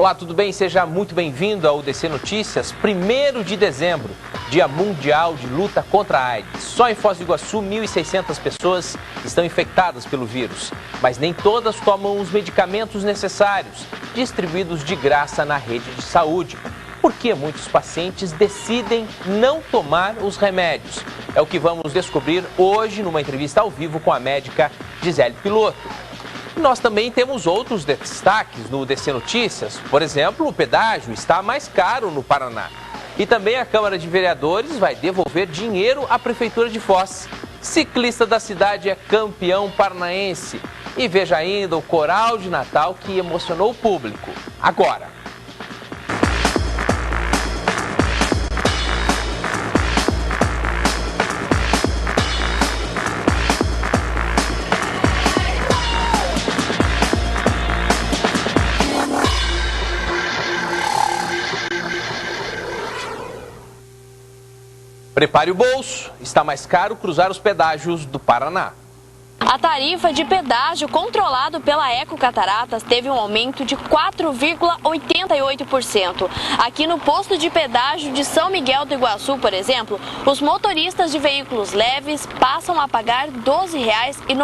Olá, tudo bem? Seja muito bem-vindo ao UDC Notícias. 1º de dezembro, Dia Mundial de Luta contra a AIDS. Só em Foz do Iguaçu, 1.600 pessoas estão infectadas pelo vírus. Mas nem todas tomam os medicamentos necessários, distribuídos de graça na rede de saúde. Por que muitos pacientes decidem não tomar os remédios? É o que vamos descobrir hoje numa entrevista ao vivo com a médica Gisele Piloto. Nós também temos outros destaques no UDC Notícias. Por exemplo, o pedágio está mais caro no Paraná. E também a Câmara de Vereadores vai devolver dinheiro à Prefeitura de Foz. Ciclista da cidade é campeão paranaense. E veja ainda o coral de Natal que emocionou o público. Agora. Prepare o bolso, está mais caro cruzar os pedágios do Paraná. A tarifa de pedágio controlado pela Ecocataratas teve um aumento de 4,88%. Aqui no posto de pedágio de São Miguel do Iguaçu, por exemplo, os motoristas de veículos leves passam a pagar R$ 12,90, R$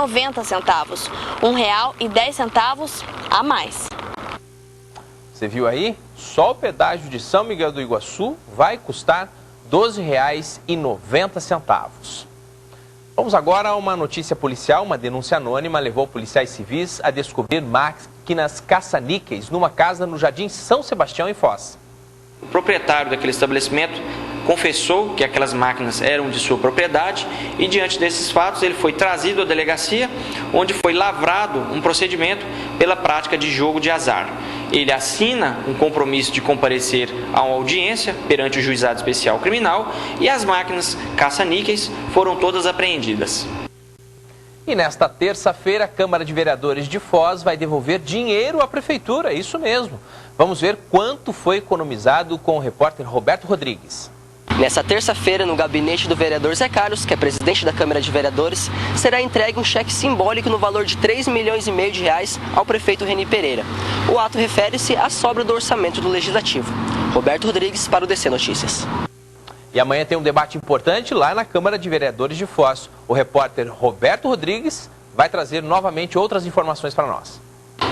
1,10 a mais. Você viu aí? Só o pedágio de São Miguel do Iguaçu vai custar R$ 12,90. Vamos agora a uma notícia policial. Uma denúncia anônima levou policiais civis a descobrir máquinas caça-níqueis numa casa no Jardim São Sebastião, em Foz. O proprietário daquele estabelecimento confessou que aquelas máquinas eram de sua propriedade e, diante desses fatos, ele foi trazido à delegacia, onde foi lavrado um procedimento pela prática de jogo de azar. Ele assina um compromisso de comparecer a uma audiência perante o Juizado Especial Criminal e as máquinas caça-níqueis foram todas apreendidas. E nesta terça-feira, a Câmara de Vereadores de Foz vai devolver dinheiro à Prefeitura, isso mesmo. Vamos ver quanto foi economizado com o repórter Roberto Rodrigues. Nessa terça-feira, no gabinete do vereador Zé Carlos, que é presidente da Câmara de Vereadores, será entregue um cheque simbólico no valor de R$ 3,5 milhões ao prefeito Reni Pereira. O ato refere-se à sobra do orçamento do Legislativo. Roberto Rodrigues para o UDC Notícias. E amanhã tem um debate importante lá na Câmara de Vereadores de Foz. O repórter Roberto Rodrigues vai trazer novamente outras informações para nós.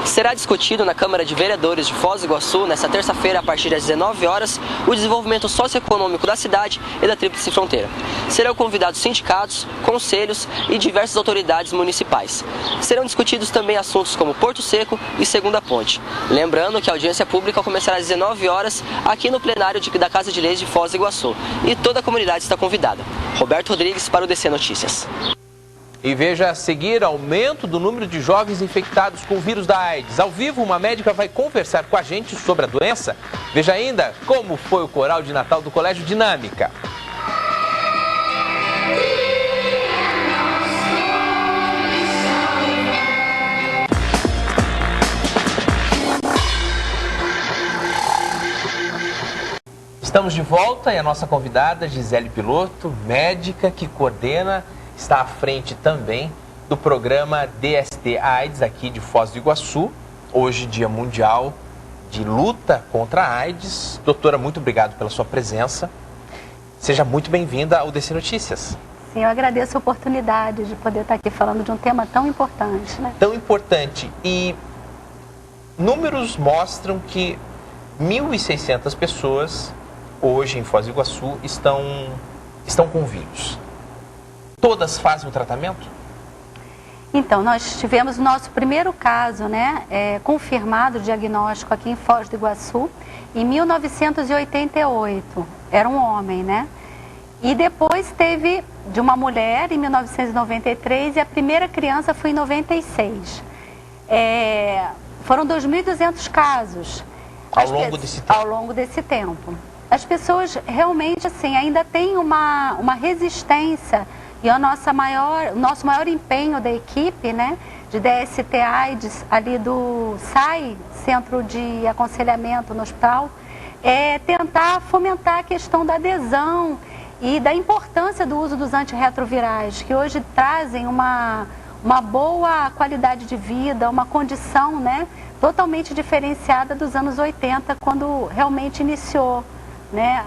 Será discutido na Câmara de Vereadores de Foz do Iguaçu, nesta terça-feira, a partir das 19 horas, o desenvolvimento socioeconômico da cidade e da Tríplice Fronteira. Serão convidados sindicatos, conselhos e diversas autoridades municipais. Serão discutidos também assuntos como Porto Seco e Segunda Ponte. Lembrando que a audiência pública começará às 19 horas aqui no plenário da Casa de Leis de Foz do Iguaçu. E toda a comunidade está convidada. Roberto Rodrigues para o UDC Notícias. E veja a seguir, aumento do número de jovens infectados com o vírus da AIDS. Ao vivo, uma médica vai conversar com a gente sobre a doença. Veja ainda como foi o coral de Natal do Colégio Dinâmica. Estamos de volta e a nossa convidada, Gisele Piloto, médica que coordena, está à frente também do programa DST-AIDS aqui de Foz do Iguaçu. Hoje, Dia Mundial de Luta contra a AIDS. Doutora, muito obrigado pela sua presença. Seja muito bem-vinda ao UDC Notícias. Sim, eu agradeço a oportunidade de poder estar aqui falando de um tema tão importante, né? Tão importante. E números mostram que 1.600 pessoas hoje em Foz do Iguaçu estão com vírus. Todas fazem o tratamento? Então, nós tivemos o nosso primeiro caso, né, confirmado o diagnóstico aqui em Foz do Iguaçu em 1988. Era um homem, né? E depois teve de uma mulher em 1993 e a primeira criança foi em 96. Foram 2.200 caos ao longo desse tempo. Ao longo desse tempo. As pessoas realmente assim, ainda têm uma resistência. E o nosso maior empenho da equipe, né, de DST-AIDS, ali do SAI, Centro de Aconselhamento no Hospital, é tentar fomentar a questão da adesão e da importância do uso dos antirretrovirais, que hoje trazem uma uma boa qualidade de vida, uma condição, né, totalmente diferenciada dos anos 80, quando realmente iniciou, né,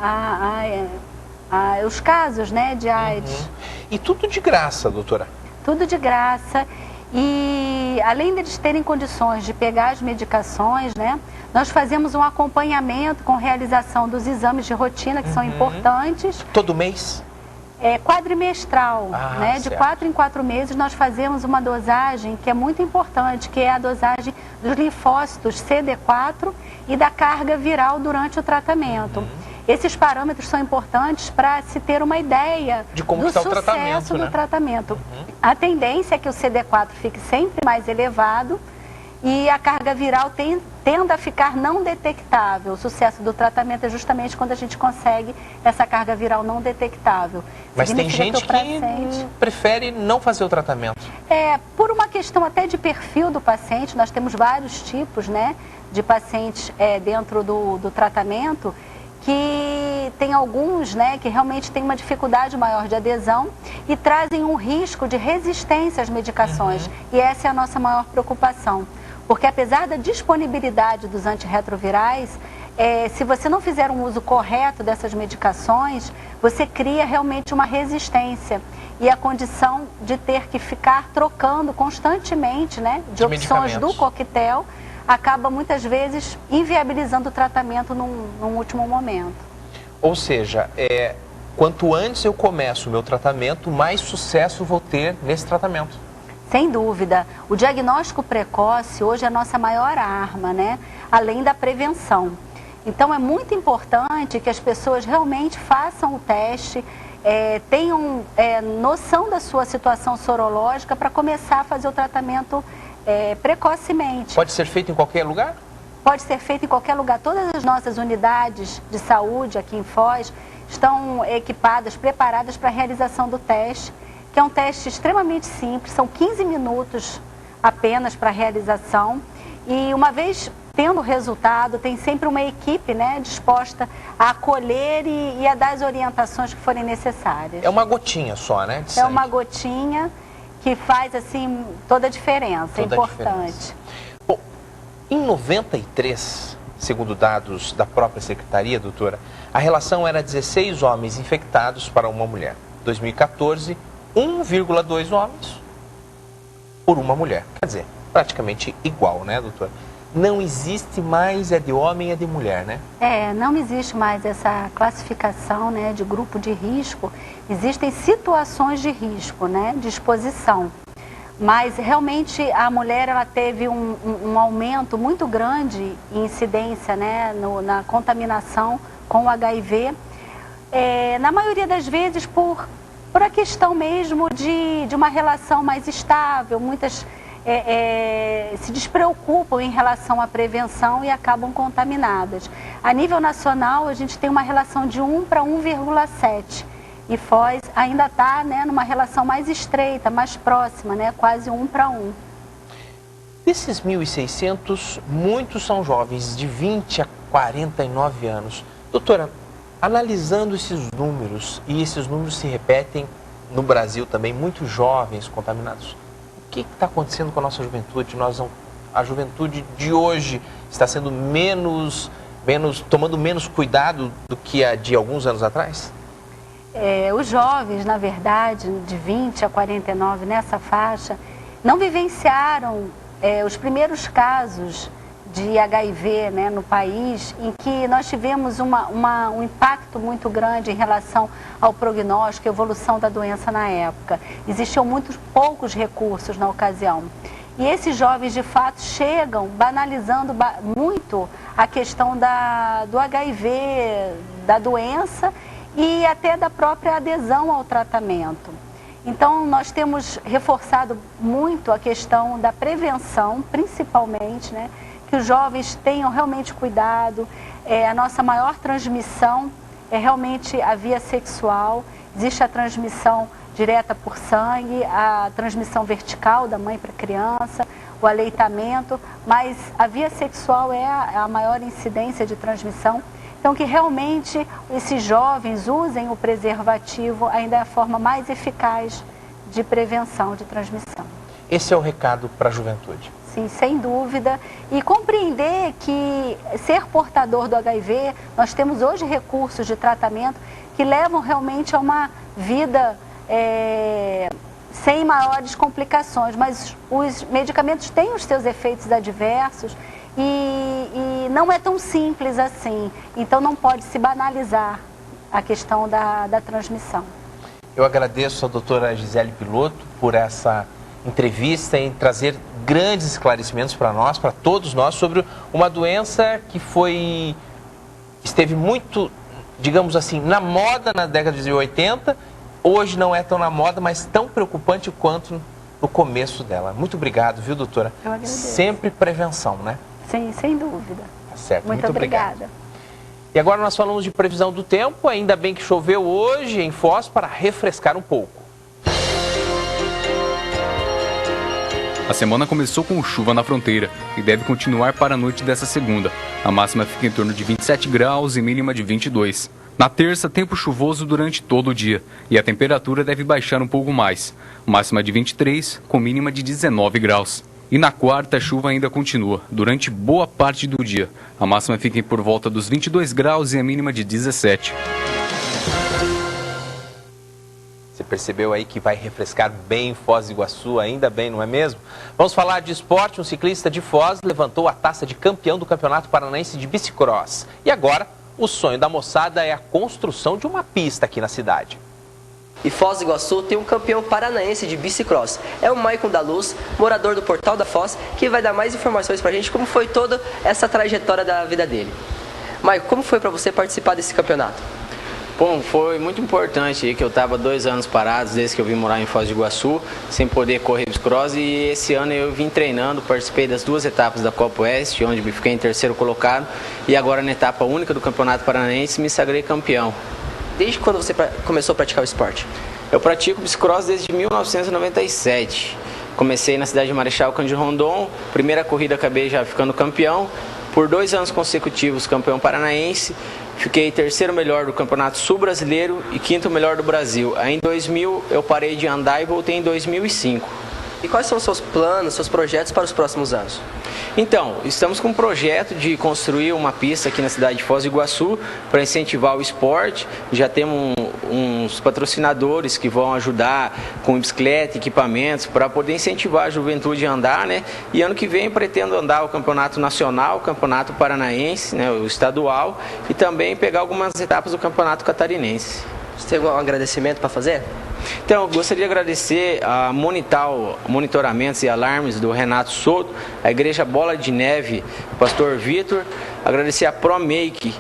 os casos, né, de AIDS. E tudo de graça, doutora? Tudo de graça. E além deles terem condições de pegar as medicações, né, nós fazemos um acompanhamento com realização dos exames de rotina, que são importantes. Todo mês? É quadrimestral, né? De certo. 4 em 4 meses nós fazemos uma dosagem que é muito importante, que é a dosagem dos linfócitos CD4 e da carga viral durante o tratamento. Esses parâmetros são importantes para se ter uma ideia de como do está sucesso o tratamento, do tratamento. A tendência é que o CD4 fique sempre mais elevado e a carga viral tenda a ficar não detectável. O sucesso do tratamento é justamente quando a gente consegue essa carga viral não detectável. Mas tem gente que prefere não fazer o tratamento. Por uma questão até de perfil do paciente, nós temos vários tipos, né, de pacientes dentro do tratamento, que tem alguns, né, que realmente têm uma dificuldade maior de adesão e trazem um risco de resistência às medicações. E essa é a nossa maior preocupação. Porque apesar da disponibilidade dos antirretrovirais, se você não fizer um uso correto dessas medicações, você cria realmente uma resistência. E a condição de ter que ficar trocando constantemente, né, de opções do coquetel, acaba muitas vezes inviabilizando o tratamento num último momento. Ou seja, quanto antes eu começo o meu tratamento, mais sucesso vou ter nesse tratamento. Sem dúvida. O diagnóstico precoce hoje é a nossa maior arma, né? Além da prevenção. Então é muito importante que as pessoas realmente façam o teste, tenham noção da sua situação sorológica para começar a fazer o tratamento precocemente. Pode ser feito em qualquer lugar? Pode ser feito em qualquer lugar. Todas as nossas unidades de saúde aqui em Foz estão equipadas, preparadas para a realização do teste, que é um teste extremamente simples, são 15 minutos apenas para a realização. E uma vez tendo o resultado, tem sempre uma equipe, né, disposta a acolher e a dar as orientações que forem necessárias. É uma gotinha só, né? É uma gotinha que faz, assim, toda a diferença, é importante. Bom, em 93, segundo dados da própria secretaria, doutora, a relação era 16 homens infectados para uma mulher. 2014, 1,2 homens por uma mulher. Quer dizer, praticamente igual, né, doutora? Não existe mais de homem e de mulher, né? Não existe mais essa classificação, né, de grupo de risco. Existem situações de risco, né, de exposição. Mas realmente a mulher ela teve um aumento muito grande em incidência, né, na contaminação com o HIV. Na maioria das vezes por a questão mesmo de uma relação mais estável. Muitas se despreocupam em relação à prevenção e acabam contaminadas. A nível nacional, a gente tem uma relação de 1 para 1,7. E Foz ainda está, né, numa relação mais estreita, mais próxima, né, quase 1 para 1. Desses 1.600, muitos são jovens de 20 a 49 anos. Doutora, analisando esses números, e esses números se repetem no Brasil também, muitos jovens contaminados, o que está acontecendo com a nossa juventude? A juventude de hoje está sendo tomando menos cuidado do que a de alguns anos atrás? Os jovens, na verdade, de 20 a 49, nessa faixa, não vivenciaram os primeiros casos de HIV, né, no país, em que nós tivemos um impacto muito grande em relação ao prognóstico e evolução da doença na época. Existiam muitos poucos recursos na ocasião. E esses jovens, de fato, chegam banalizando muito a questão do HIV, da doença e até da própria adesão ao tratamento. Então, nós temos reforçado muito a questão da prevenção, principalmente, né? Que os jovens tenham realmente cuidado. A nossa maior transmissão é realmente a via sexual. Existe a transmissão direta por sangue, a transmissão vertical da mãe para a criança, o aleitamento, mas a via sexual é a maior incidência de transmissão. Então, que realmente esses jovens usem o preservativo, ainda é a forma mais eficaz de prevenção de transmissão. Esse é o recado para a juventude. Sim, sem dúvida. E compreender que ser portador do HIV, nós temos hoje recursos de tratamento que levam realmente a uma vida sem maiores complicações, mas os medicamentos têm os seus efeitos adversos e não é tão simples assim. Então não pode se banalizar a questão da transmissão. Eu agradeço a doutora Gisele Piloto por essa entrevista e trazer grandes esclarecimentos para nós, para todos nós, sobre uma doença que esteve muito, digamos assim, na moda na década de 80, hoje não é tão na moda, mas tão preocupante quanto no começo dela. Muito obrigado, viu, doutora? Eu agradeço. Sempre prevenção, né? Sim, sem dúvida. Tá certo. Muito obrigada. E agora nós falamos de previsão do tempo, ainda bem que choveu hoje em Foz para refrescar um pouco. A semana começou com chuva na fronteira e deve continuar para a noite dessa segunda. A máxima fica em torno de 27 graus e mínima de 22. Na terça, tempo chuvoso durante todo o dia e a temperatura deve baixar um pouco mais. Máxima de 23 com mínima de 19 graus. E na quarta, a chuva ainda continua durante boa parte do dia. A máxima fica por volta dos 22 graus e a mínima de 17. Você percebeu aí que vai refrescar bem em Foz do Iguaçu, ainda bem, não é mesmo? Vamos falar de esporte. Um ciclista de Foz levantou a taça de campeão do Campeonato Paranaense de Bicicross. E agora, o sonho da moçada é a construção de uma pista aqui na cidade. E Foz do Iguaçu tem um campeão paranaense de bicicross. É o Maicon da Luz, morador do Portal da Foz, que vai dar mais informações pra gente como foi toda essa trajetória da vida dele. Maicon, como foi para você participar desse campeonato? Bom, foi muito importante que eu estava 2 anos parados desde que eu vim morar em Foz do Iguaçu, sem poder correr bicicross, e esse ano eu vim treinando, participei das 2 etapas da Copa Oeste, onde fiquei em terceiro colocado, e agora na etapa única do Campeonato Paranaense me sagrei campeão. Desde quando você começou a praticar o esporte? Eu pratico bicicross desde 1997. Comecei na cidade de Marechal Cândido Rondon, primeira corrida acabei já ficando campeão, por 2 anos consecutivos campeão paranaense. Fiquei terceiro melhor do Campeonato Sul Brasileiro e quinto melhor do Brasil. Aí em 2000 eu parei de andar e voltei em 2005. E quais são os seus planos, seus projetos para os próximos anos? Então, estamos com um projeto de construir uma pista aqui na cidade de Foz do Iguaçu para incentivar o esporte. Já temos uns patrocinadores que vão ajudar com bicicleta, equipamentos, para poder incentivar a juventude a andar, né? E ano que vem pretendo andar o Campeonato Nacional, o Campeonato Paranaense, né, o estadual, e também pegar algumas etapas do Campeonato Catarinense. Você tem algum agradecimento para fazer? Então, eu gostaria de agradecer a Monitoramentos e Alarmes do Renato Souto, a Igreja Bola de Neve, do Pastor Vitor, agradecer a ProMake,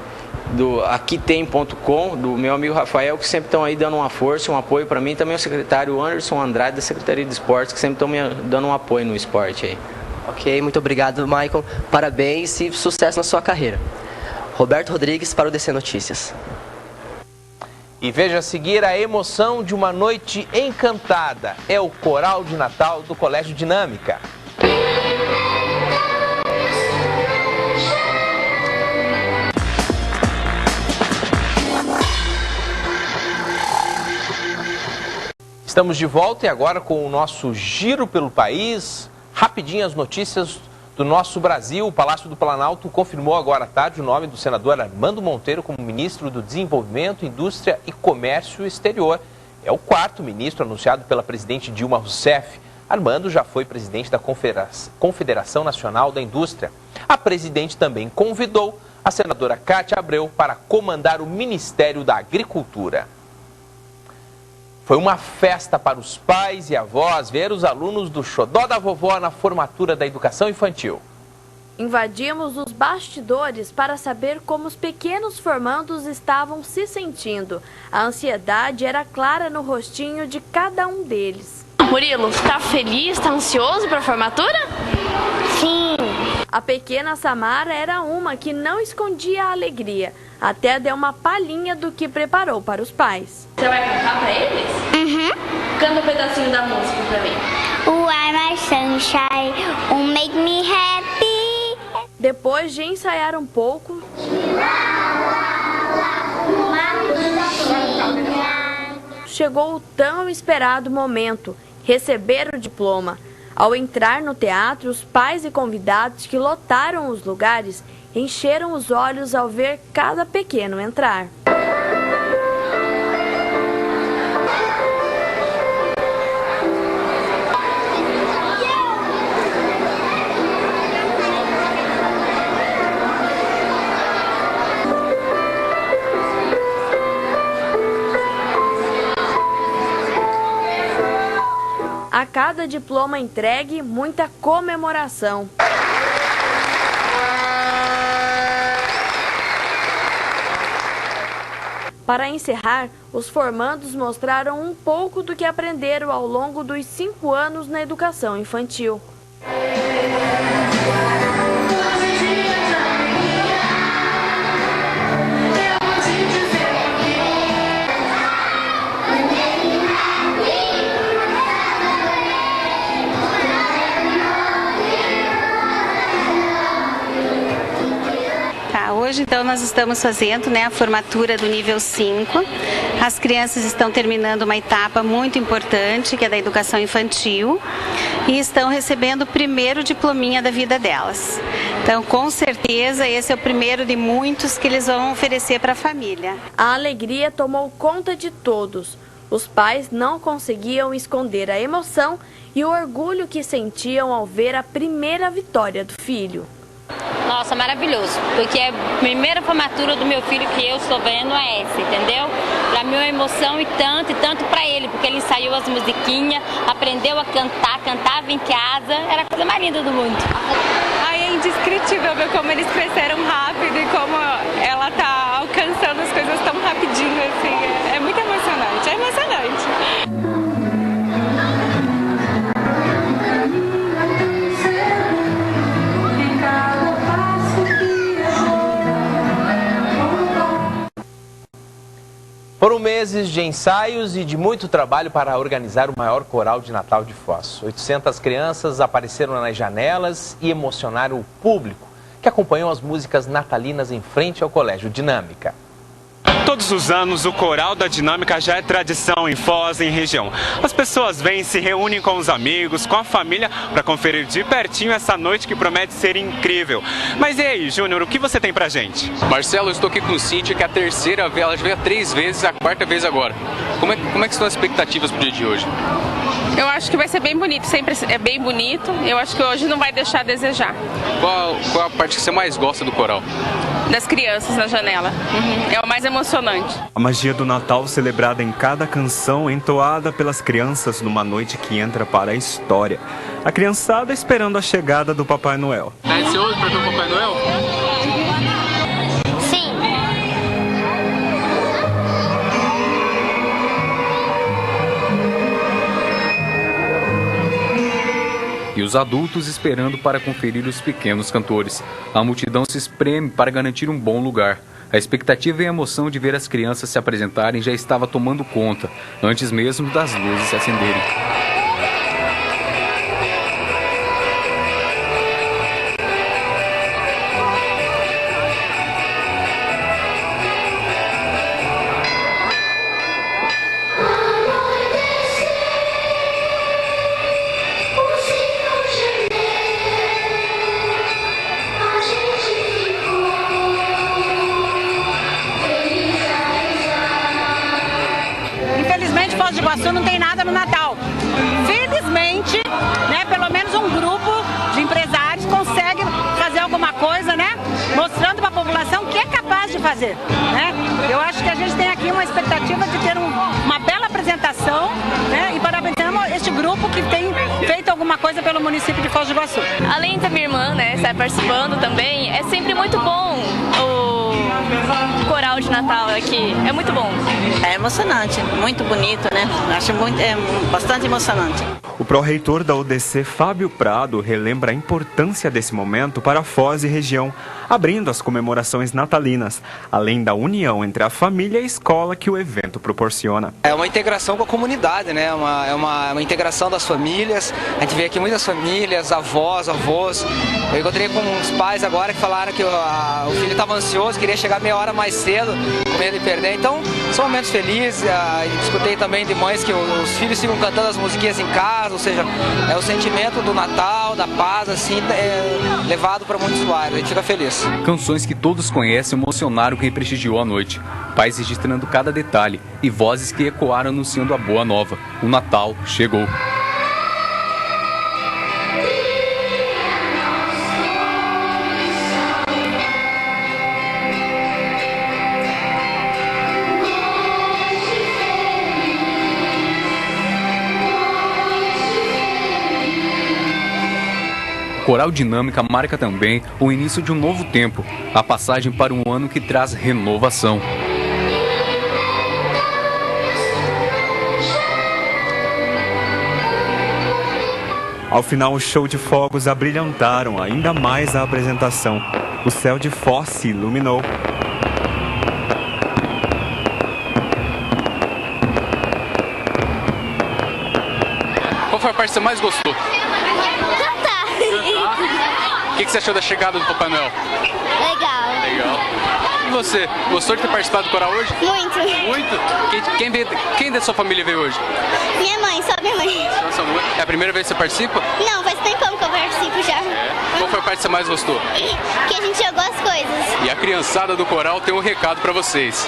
do Aquitem.com, do meu amigo Rafael, que sempre estão aí dando uma força, um apoio para mim, também o secretário Anderson Andrade, da Secretaria de Esportes, que sempre estão me dando um apoio no esporte aí. Ok, muito obrigado, Maicon, parabéns e sucesso na sua carreira. Roberto Rodrigues para o DC Notícias. E veja a seguir a emoção de uma noite encantada. É o Coral de Natal do Colégio Dinâmica. Estamos de volta e agora com o nosso giro pelo país. Rapidinho as notícias do nosso Brasil. O Palácio do Planalto confirmou agora à tarde o nome do senador Armando Monteiro como ministro do Desenvolvimento, Indústria e Comércio Exterior. É o 4º ministro anunciado pela presidente Dilma Rousseff. Armando já foi presidente da Confederação Nacional da Indústria. A presidente também convidou a senadora Cátia Abreu para comandar o Ministério da Agricultura. Foi uma festa para os pais e avós ver os alunos do Xodó da Vovó na formatura da educação infantil. Invadimos os bastidores para saber como os pequenos formandos estavam se sentindo. A ansiedade era clara no rostinho de cada um deles. Murilo, tá feliz? Tá ansioso para a formatura? Sim. A pequena Samara era uma que não escondia a alegria. Até deu uma palhinha do que preparou para os pais. Você vai cantar para eles? Uhum. Canta um pedacinho da música para mim. You are my sunshine, you make me happy. Depois de ensaiar um pouco, chegou o tão esperado momento, receber o diploma. Ao entrar no teatro, os pais e convidados que lotaram os lugares encheram os olhos ao ver cada pequeno entrar. A cada diploma entregue, muita comemoração. Para encerrar, os formandos mostraram um pouco do que aprenderam ao longo dos 5 anos na educação infantil. Hoje, então, nós estamos fazendo a formatura do nível 5. As crianças estão terminando uma etapa muito importante, que é da educação infantil, e estão recebendo o primeiro diplominha da vida delas. Então, com certeza, esse é o primeiro de muitos que eles vão oferecer para a família. A alegria tomou conta de todos. Os pais não conseguiam esconder a emoção e o orgulho que sentiam ao ver a primeira vitória do filho. Nossa, maravilhoso, porque é a primeira formatura do meu filho que eu estou vendo é essa, entendeu? Para mim é uma emoção e tanto para ele, porque ele ensaiou as musiquinhas, aprendeu a cantar, cantava em casa, era a coisa mais linda do mundo. Ai, é indescritível ver como eles cresceram rápido e como ela tá alcançando as coisas tão rapidinho, assim, é muito emocionante, é emocionante. Foram meses de ensaios e de muito trabalho para organizar o maior coral de Natal de Foz. 800 crianças apareceram nas janelas e emocionaram o público, que acompanhou as músicas natalinas em frente ao Colégio Dinâmica. Todos os anos, o Coral da Dinâmica já é tradição em Foz e em região. As pessoas vêm e se reúnem com os amigos, com a família, para conferir de pertinho essa noite que promete ser incrível. Mas e aí, Júnior, o que você tem pra gente? Marcelo, eu estou aqui com Cíntia, que é a terceira vez, ela já veio 3 vezes, a 4ª vez agora. Como é que estão as expectativas pro dia de hoje? Eu acho que vai ser bem bonito, sempre é bem bonito. Eu acho que hoje não vai deixar a desejar. Qual a parte que você mais gosta do coral? Das crianças na janela. É o mais emocionante. A magia do Natal celebrada em cada canção entoada pelas crianças numa noite que entra para a história. A criançada esperando a chegada do Papai Noel. Tá ansioso para ver o Papai Noel? Sim. E os adultos esperando para conferir os pequenos cantores. A multidão se espreme para garantir um bom lugar. A expectativa e a emoção de ver as crianças se apresentarem já estava tomando conta, antes mesmo das luzes se acenderem. Foz do Iguaçu não tem nada no Natal. Felizmente, pelo menos um grupo de empresários consegue fazer alguma coisa, mostrando para a população que é capaz de fazer, Eu acho que a gente tem aqui uma expectativa de ter uma bela apresentação, e parabenizamos este grupo que tem feito alguma coisa pelo município de Foz do Iguaçu. Além da minha irmã, estar participando também, é sempre muito bom o coral de Natal aqui, é muito bom. É emocionante, muito bonito, Acho bastante emocionante. O pró-reitor da UDC, Fábio Prado, relembra a importância desse momento para Foz e região, abrindo as comemorações natalinas, além da união entre a família e a escola que o evento proporciona. É uma integração com a comunidade, né? É uma integração das famílias. A gente vê aqui muitas famílias, avós. Eu encontrei com uns pais agora que falaram que o filho estava ansioso, queria chegar meia hora mais cedo, com medo de perder. Então, são momentos felizes. Escutei também de mães que os filhos ficam cantando as musiquinhas em casa, ou seja, é o sentimento do Natal, da paz, assim, levado para muitos lares. A gente fica feliz. Canções que todos conhecem emocionaram quem prestigiou a noite. Pais registrando cada detalhe e vozes que ecoaram anunciando a boa nova. O Natal chegou. O Coral Dinâmica marca também o início de um novo tempo, a passagem para um ano que traz renovação. Ao final, o show de fogos abrilhantaram ainda mais a apresentação. O céu de Foz se iluminou. Qual foi a parte que você mais gostou? O que você achou da chegada do Papai Noel? Legal. E você? Gostou de ter participado do coral hoje? Muito. Muito? Quem da sua família veio hoje? Minha mãe, só minha mãe. É a primeira vez que você participa? Não, faz tempão que eu participo já. Qual foi a parte que você mais gostou? Que a gente jogou as coisas. E a criançada do coral tem um recado pra vocês.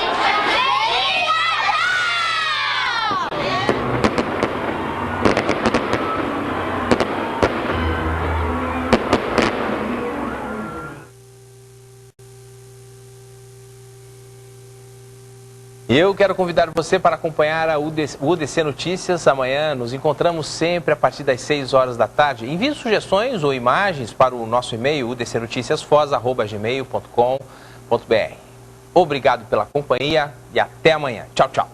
Eu quero convidar você para acompanhar o UDC Notícias. Amanhã nos encontramos sempre a partir das 6 horas da tarde. Envie sugestões ou imagens para o nosso e-mail udcnoticiasfoz@gmail.com.br. Obrigado pela companhia e até amanhã. Tchau, tchau.